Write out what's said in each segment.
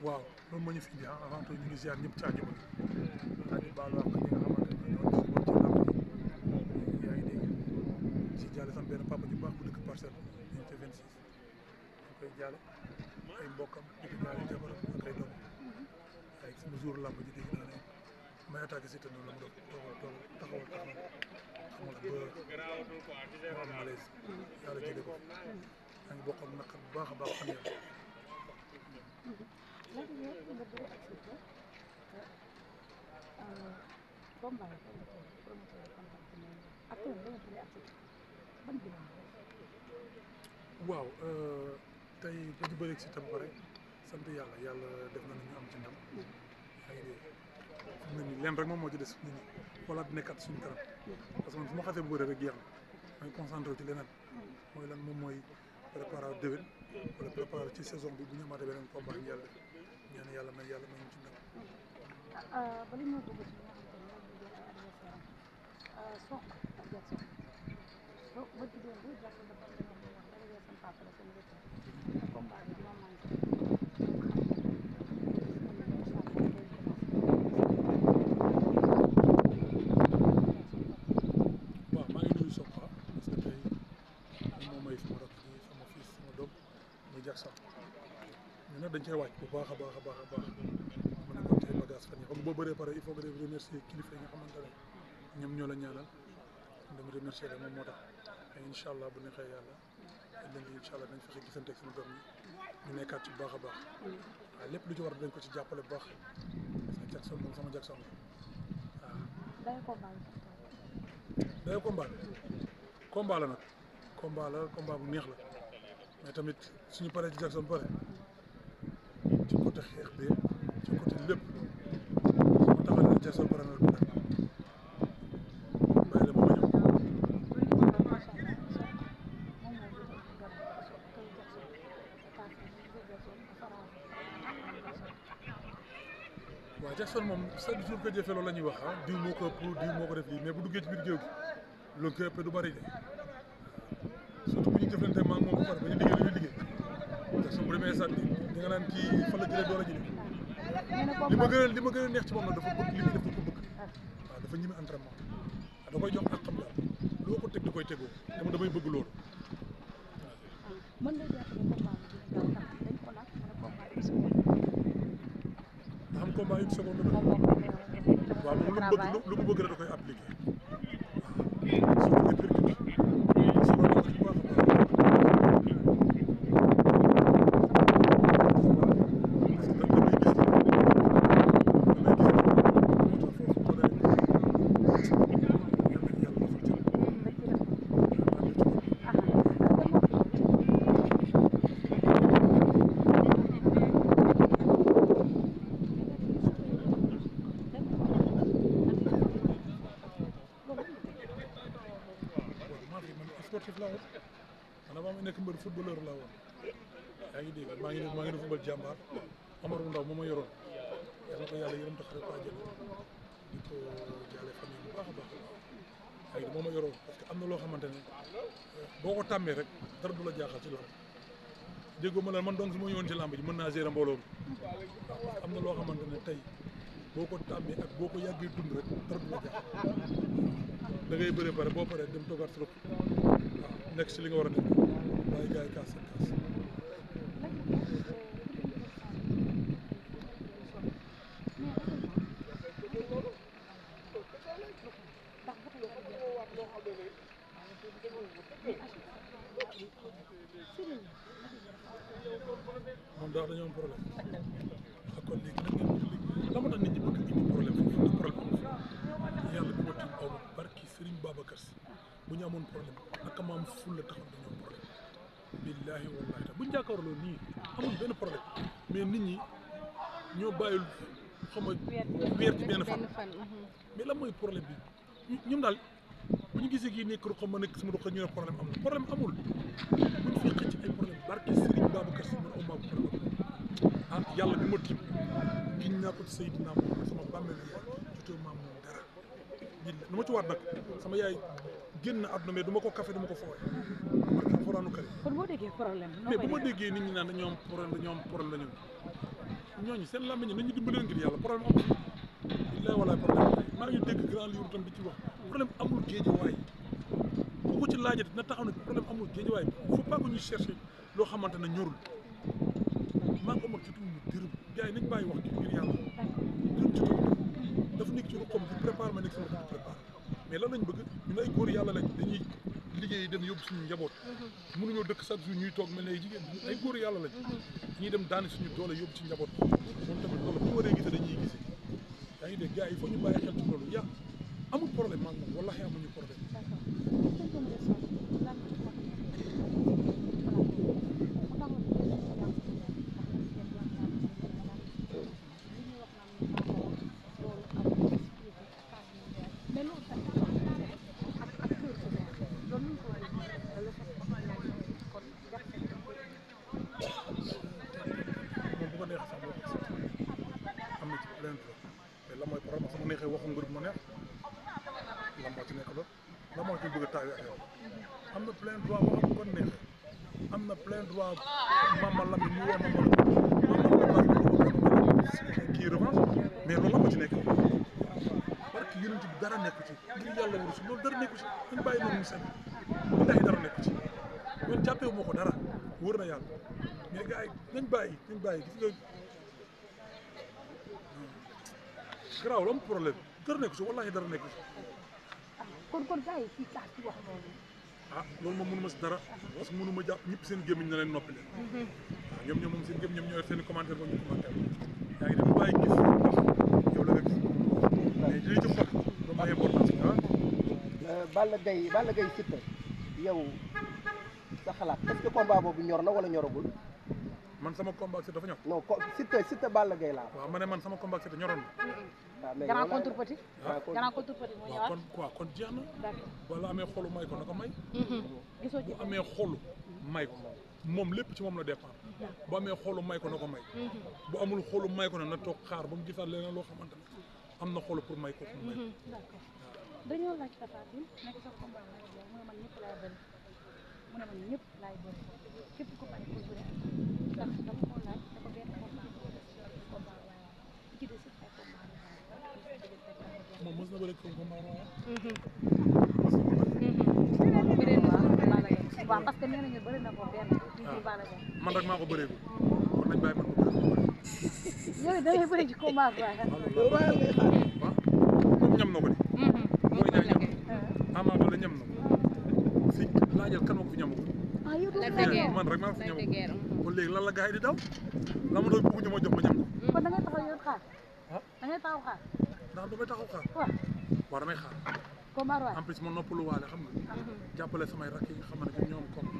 waaw loolu moo ñu fi indi avant tout ñu ngi ziar ñëpp ci àjjuma di baal wax ñi nga xamante ne ñoo ci woon ci làmb ji yaa ngi dégg si jaale sama benn papa ju baax bu dëkk Parcelles unité 26 ñu koy jaale ay mbokkam di ko jaale jabaram ak ay doom ay sama jour làmb ji dégg naa ne may attaqué si te noonu la mu doon taxawal xamal ba mu am malaise yàlla jëlee ko maa ngi bokk ak naqar bu baax a baax xam yàlla waaw tey ba ñu bëreeg si tam pare sant yàlla def na ñu am ci ndam yaa ngi dégg fi mu ne nii leen rek moom moo ci des nit ñi xoolaat nekkat suñu kanam parce que man su ma xasee bu bëre rek jeex na may concentré ci leneen mooy lan moom mooy préparer déwén wala préparer ci saison bi bu ñu amaatee beneen combat ñu yàlla def ñaan yàlla may ñu ci ndam. bala ñoo dugg ci nga xamante ne Sokh ak Jackson so ba ci démb Jackson dafa wax dara seen papa la seen wér combat bi moom maa ngi nuyu Sokh parce que tey moom mooy sama rakk ji sama fils sama doom muy Jackson ñu nag dañ cee wàcc bu baax a baax a baax a baax mu nekkoon ci ay bagages fan yi xam nga boo bëree pare il faut que de remercier kilifa yi nga xamante ne ñoom ñoo la ñaanal dama remercier la moom moo tax mais incha allah bu neexee yàlla lundi incha allah dañ fexe gisante ak sama doom yi ñu nekkaat ci bu baax a baax waaw lépp lu ci war dañ ko ci jàppale bu baax parce que Jackson moom sama Jackson la waaw. day combat la nag combat bu neex la mais tamit suñu paree ci Jackson pare ci côté xeex bi ci côté lépp sama taxalee Jackson pare na bàyyi la ba ma ñëw. waaw Jackson moom chaque jour que jëfee loolu la ñuy wax diw moo ko ëpp diw moo ko def lii mais bu duggee ci biir géew gi loolu ko ëpp du bari de surtout bu ñu jëflante maa moom ba pare ba ñu liggéey la ñuy liggéey Jackson bu demee sax di nga naan kii fan la jëlee doole ji li ma gën a neex ci moom nag dafa bëgg li muy def da ko bëgg waaw dafa ñeme entraînement da koy jox ak xam daal loo ko teg da koy tegoo dama damay bëgg loolu am combat une seconde la waaw moom lu mu bëgg rek da koy appliqué waaw surtout les percutes sama dox ci baax a baax sportif laa woon man avant nekk mbër footballeur laa woon yaa ngi dégg maa ngi def football jàmbaar Amar bu ndaw moo ma yoroon yàlla ko yàlla yërëm taxare ko àjjana di ko jaale famille bu baax a baax yaa ngi moo ma yoroon parce que am na loo xamante ne boo ko tàmmee rek dara du la jaaxal ci làmb déggoo ma la man donc su ma ñëwoon ci làmb ji mën naa gérer mbooloo mi waaw parce que am na loo xamante ne tey boo ko tàmmee ak boo ko yàggee dund rek dara du la jaaxal da ngay bëree pare boo paree dem toogaat trop waaw nekk si li nga war a nekk bàyyi gars yi kaas seen kaas. moom daal dañoo am problème ak kon léegi nag la moo tax nit ñi bëgg indi problème foofu problème amul yàlla bu ma tiim aw ma barki Serigne Babacar Sy bu ñu amoon problème naka maam ful la taxaw dañoo am problème billaahi wallaahi tax bu ñu jàkkaarloo nii amul benn problème mais nit ñi ñoo bàyyil xam nga weer ci benn fan mais lan mooy problème bi ñun daal bu ñu gisee kii nekk xam ma nekk sama dox ñu ne problème amul problème amul bu ñu fi xëcc ay problème barki Serigne Babacar Sy man aw ma problème ah yàlla bi ma tiim giñ naa ko Seydina moom sama bàmmeel yi jotee maam moom dara nu ma ci waat nag sama yaay génn àdduna mais du ma ko café du ma ko fooy parce que alxuraanu karim kon boo déggee problème mais bu ma déggee nit ñi naan dañoo am problème la ñooñu seen làmmiñ nañu dimbaleen ngir yàlla problème amul billaay walaay problème maa ngi dégg grand livre tam di ci wax problème amul géejawaay ku ko ci laajate dina taxaw ne problème amul géejawaay faut pas que ñuy chercher loo xamante ne ñorul maa ngi amoon ci tuuti dërëm gars yi nañ bàyyi wax ci ngir yàlla dërëm ci tuuti dafa nekk ci lu comme di préparé ma nekk sama di préparé mais lan lañ bëgg ñun ay góor yàlla lañ dañuy liggéey dem yóbbu suñu njaboot mënuñoo dëkk chaque jour ñuy toog mel ne ay jigéen ay góor yàlla lañ ñuy dem daani suñu doole yóbbu ci njaboot moom tamit loolu bu waree gisee dañuy gisee yaa ngi dégg gars yi il faut ñu bàyyi xel ci loolu yaa amul problème maag moom wallahi amuñu problème waxu mbir mu neex lan moo ci nekk ba lan moo ci bëgg a taawee ak yow am na plein droit wax ko neexee am na plein droit Mama Lamine mu woo kii revanche mais loolu la ma ci nekk parce que yonent bi dara nekku ci ngir yàlla waru si loolu dara nekku ci ñu bàyyi noonu mu set billahi dara nekku ci loolu jàppee moo ko dara wóor na yàlla mais gars yi nañ bàyyi gis nga garaaw la am problème dara nekku si wallahi dara nekku si kon gars yi fii tax ci wax loolu loolu moom mënu ma si dara parce que mënu ma jàpp ñëpp seen gémmiñ na leen noppi leen waaw ñoom moom seen gémmiñ ñoom ñoo seen commentaire ba ñu commentaire yaa ngi dem bàyyi gis yow la nga gis mais li ci xol ba ma importance Balla Gaye Siteu yow sa xalaat est-ce que combat boobu ñor na wala ñoragul man sama combat Siteu dafa ñor non Siteu Balla Gaye laa waaw ma ne man sama combat Siteu ñoroon na grand contre petit moo ñëwaat kon jeex na wala amee xolu may ko na ko may gisoo bu amee xolu may ko moom lépp ci moom la dépend bu amee xolu may ko na ko may bu amul xolu may ko na toog xaar ba mu gisaat leneen loo xamante ne am na xolu pour may ko pour may ko d'accord dañoo laaj Tapha Tine nekk sa combat may ko mu ne man ñëpp laay bëri mu ne man ñëpp laay bëri képp ko bañ ko bëri ndax dama ko laaj da ko benn combat waaye ci des it ay combat moom mos na bëri combat royal waaw parce que nee nañu bëri na ko benn man rek maa ko bëree kon nañ bàyyi man ma bëri yooyu da ngay bëri ci combat royal royal ngay xaar waaw kooku ñam na ko de mooy ñaa ñam Ama Baldé ñam na ko fi laajal kan ma ko fi ñamagul man rek maa ko fi ñamagul kon léegi lan la gars yi di daw la ma doon bëgg ñu ma jox ma ñam ko kon da ngay taxaw yoon xaar da ngay taxaw xaar ndax damay taxaw xaar waaw damay xaar combat royal en plus ma noppalu waale xam nga jàppale samay rakk yi nga xam ne ñoom comme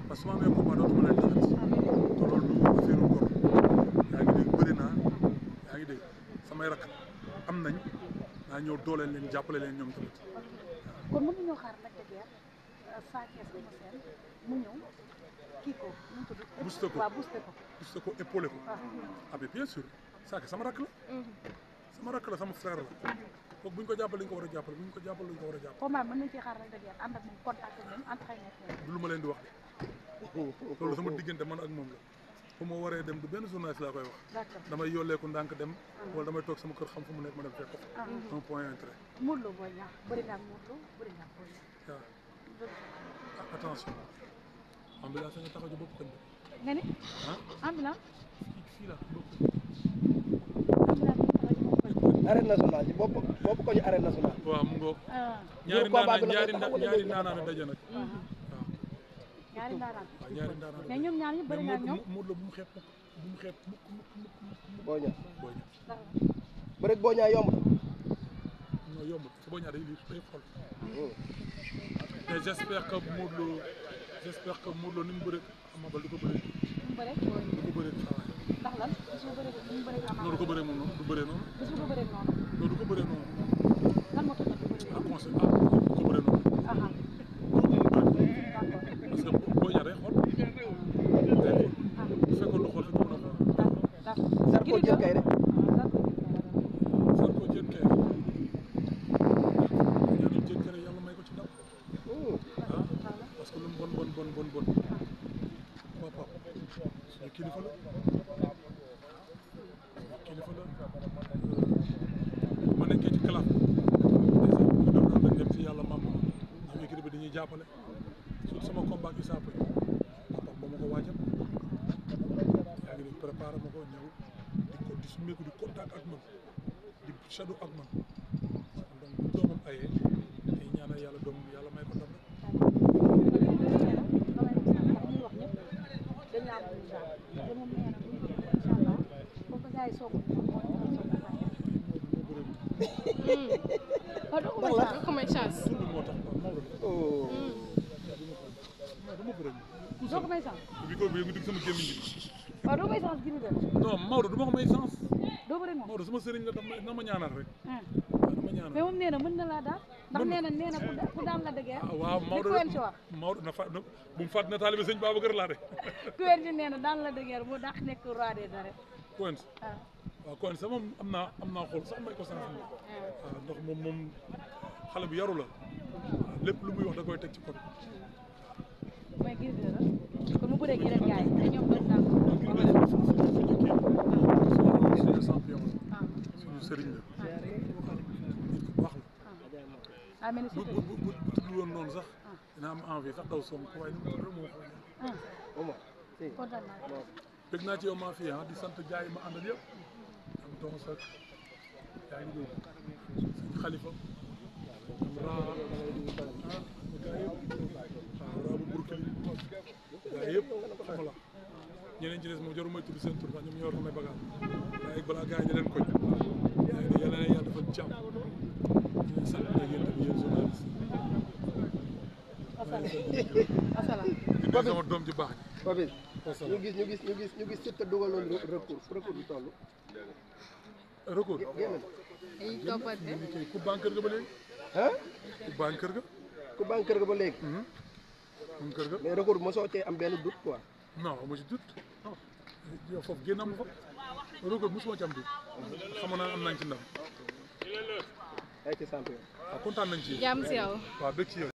parce que su ma amee combat dootuma leen dara te loolu du affaire góor yaa ngi dégg bëri naa yaa ngi dégg samay rakk am nañ naa ñëw dooleel leen jàppale leen ñoom tamit kon mën nañoo xaar Lac de Guiers Sa Thiès Eumeu Sène mu ñëw kii ko nu mu tudd booster ko waaw booster ko épaulé ko ah bien sûr Sa Thiès sama rakk la sama frère la kooku bu ñu ko jàppale li ñu ko war a jàppale bu ñu ko jàppale li ñu ko war a jàppale combat mën nañ ci xaar Lac de Guiers ànd ak moom contact ak moom entraîné du lu ma leen di wax de loolu sama diggante man ak moom la fu ma waree dem du benn journaliste laa koy wax damay yolleeku ndànk dem wala damay toog sama kër xam fu mu nekk ma dem fekk ko un point intérêt Modou Lo Boy Niang bëri nga ak Modou Lo bëri nga ak Boy Niang waaw attention ambulance nga taxaw ci bopp koñ bi nga ni ambulance fii la bopp arène nationale ci bopp ko ñu arène nationale waaw mu ngoog ñaari ndaanaan daje nag waaw ñaari ndaanaan waaw ñaari ndaanaan mais ñoom ñaar ñu bëri nga ak ñoom Modou Lo bu mu xeeb mukk Boy Niang bëri Boy Niang yomb non yomb si Boy Niang day xool mais j'espère que Modou Lo ni mu bëri Ama Baldé du ko bëri ndax lan su ko bëree du mu bëree Ama non du ko bëree moom noonu du bëree noonu su ko bëree noonu non du ko bëree noonu lan moo tax du bëree ah conseil du ko bëree noonu parce que Boy Niang day xool bu fekkoon du xool fi mu mën a xool Zarko jël kay rek Zarko jën kay ñaanu jën kay yàlla may ko ci ndam ma nekkee ci classe ñu doon ànd ak dem ci yàlla maam ñoom équipe bi dañuy jàppale surtout sama combat gi sàpp papa ba ma ko waajal yaa ngi préparé ma ko ñëw di sumeeku di contact ak man di shadow ak man donc bu doomam ayee tey ñaanal yàlla doom yàlla may ko ndam ko may chance moo tax dama bëri doo ko may chance bi ko bi dugg sama gémmiñ gi waaw doo may chance Gris 2 non Maodo du ma ko may chance doo bëri moom Maodo sama sëriñ la na ma ñaanal rek dama ñaanal mais moom nee na mën na laa daal ndax nee na ku daan la dëgër waaw Maodo li ci wax Maodo na fa bu mu fàtt na taalibe sëñ Babacar laa de kuwén ci nee na daan la dëgër moo daax nekk roi des arènes Coen waaw Coen sa moom am naa xool sax may ko chance waaw ndax moom xale bu yaru la lépp lu muy wax da koy teg ci côté mais Gris 2 la kon mu bëree ak yeneen gars yi te ñoom doon daan suñu champion la suñu sëriñ la nit ku baax la mel ni bu tudd woon noonu sax dina am envie sax daw soom ko waaye ni mu tudd moo ko kontaan naa bëgg naa ci yow maa fi di sant gars yi ma àndal yëpp am doon sax yaa ngi dégg suñu xalifa am raa gars yëpp raa bu Brooklyn gars yëpp xam la ñeneen ci des moom jarul may tudd seen tur ñoom ñoo war may bagaan waaye balaa gars yi di leen koñ yaa ngi dégg yàlla na yàlla defal jàmm ñu sant nag yéen tamit yéen journaliste di sama doom ji baax Papis ñu gis Siteu dugaloon recours bi toll recours dañuy toppante ku banque kër ga ba léegi ku banque kër ga ba léegi moom kër ga mais recours bi mosoo cee am benn doute quoi non amu ci doute yow foofu génn amu fa recours bi mosuma ci am doute xamoon naa am nañ ci ndam ay ci champion waaw kontaan nañ ci jàmm si yow waaw bëgg ci yow